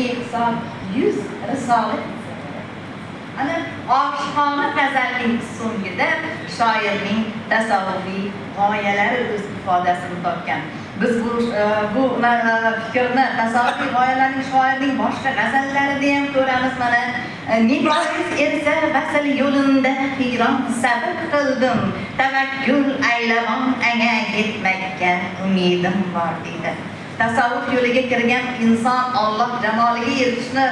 behisob 100 risola. Ana oshxona g'azalining so'ngida shoirning tasavvufiy g'oyalari o'z ifodasini topgan. Biz bu fikrni tasavvufiy g'oyalarning shoirning boshqa g'azallarida ham ko'ramiz. Mana nibois ersa vasl yo'linda hiyron sabr qildim, tavakkul aylamon anga yetmakka umidim bor deydi. Tasavvuf yo'liga kirgan inson Alloh jamoliga erishishni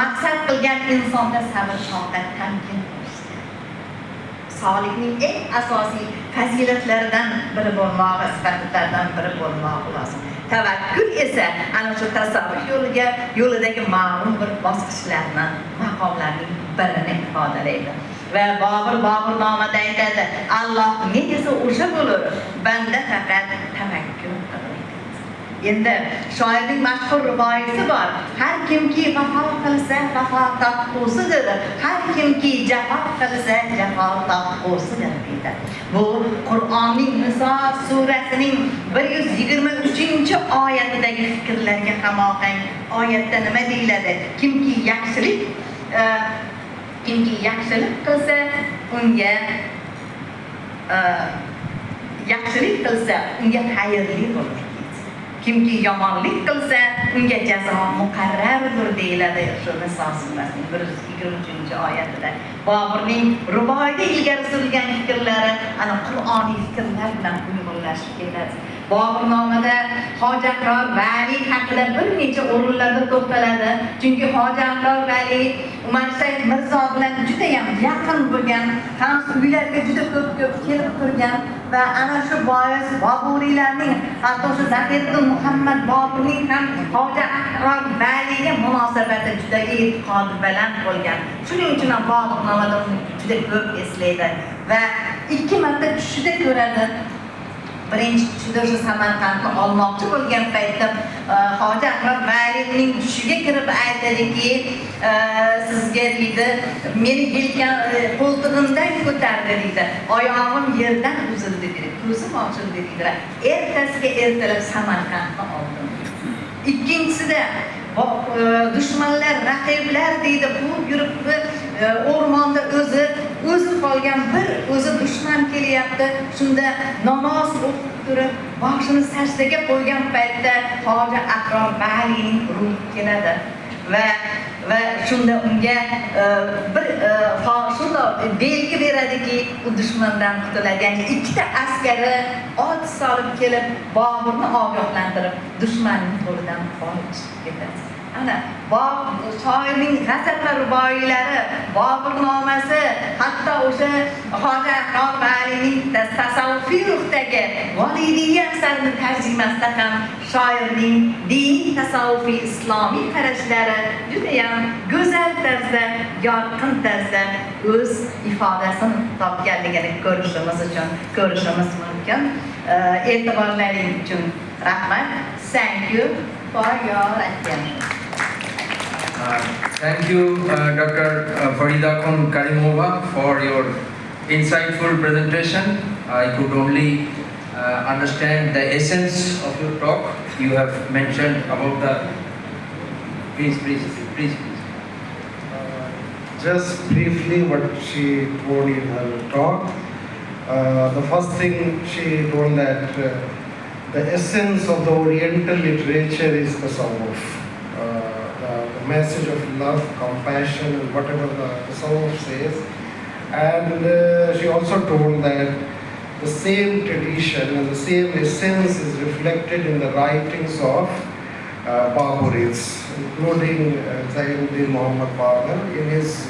maqsad qilgan insonda sabr toqat tamkin bo'ladi. Solihning eng asosiy fazilatlaridan biri bo'lmog'i, sifatlaridan biri bo'lmog'i lozim. Tavakkul esa ana shu tasavvuf yo'lidagi ma'lum bir bosqichlarni, maqomlarning birini ifodalaydi. Ve Bobur-nomada aytadi, Alloh ne desa o'sha bo'lur, banda faqat tavakkul qiladi. Endi shoirning mashhur rivoyati bor. Har kimki vafo qilsa, vafo topqusidir. Har kimki jafo qilsa, jafo topqusidir deydi. Bu Qur'onning Niso surasining 123-oyatidagi fikrlarga hamohang. Oyatda nima deyiladi? Kimki yaxshilik qilsa, unga xayrli bo'lur. Kimki yomonlik qilsa, unga jazo muqarrardir deyiladi shu Niso surasining 123-oyatida. Boburning rivoyatda ilgari surilgan fikrlari ana Qur'oniy fikrlar bilan uyg'unlashib keladi. Bobur-nomada Hoji Akror Vali haqida bir necha o'rinlarda to'xtaladi. Chunki Hoji Akror Vali Umar Said Mirzo bilan juda ham yaqin bo'lgan, ham uylarga juda ko'p kelib turgan va ana shu bois Boburiylarning, hatto shu Zahiruddin Muhammad Boburning ham Hoji Akror Valiga munosabati juda e'tiqodi baland bo'lgan. Shuning uchun ham Bobur-nomada juda ko'p eslaydi va 2 marta tushida ko'radi. Birinchi tushida shu Samarqandni olmoqchi bo'lgan paytda Hoji Akror Valining tushiga kirib aytadiki, sizga deydi, meni yelkan qo'ltig'imdan ko'tardi deydi. Oyog'im yerdan uzildi deydi. Ko'zim ochildi deydi. Ertasiga ertalab Samarqandni oldim. Ikkinchisida dushmanlar, raqiblar deydi, bu yurib o'rmonda o'zi qolgan bir dushman kelyapti. Shunda namoz o'qib turib, boshini sajdaga qo'ygan paytda Hoji Akror Valining ruhi keladi va shunda unga bir belgi beradiki, u dushmandan qutuladi. Ya'ni 2 ta askari ot solib kelib, Boburni ogohlantirib, dushmanning qo'lidan olib chiqib ketadi. Ana shoirning g'azal ruboiylari, Bobur-nomasi, hatto o'sha Hoji Akror Valining tasavvufiy ruhdagi Volidiyya asarini tarjimasida ham shoirning diniy, tasavvufiy, islomiy qarashlari juda ham go'zal tarzda, yorqin tarzda o'z ifodasini topganligini ko'rishimiz mumkin. E'tiborlaringiz uchun rahmat. Thank you for your attention. Thank you, Dr. Farida Khon Karimova, for your insightful presentation. I could only understand the essence of your talk. You have mentioned about the... Please. Just briefly what she told in her talk. The first thing she told that the essence of the Oriental literature is the tasawwuf. The message of love, compassion, and whatever the tasawwuf says. And she also told that the same tradition and the same essence is reflected in the writings of Baburids, including Zainuddin Muhammad Babur in his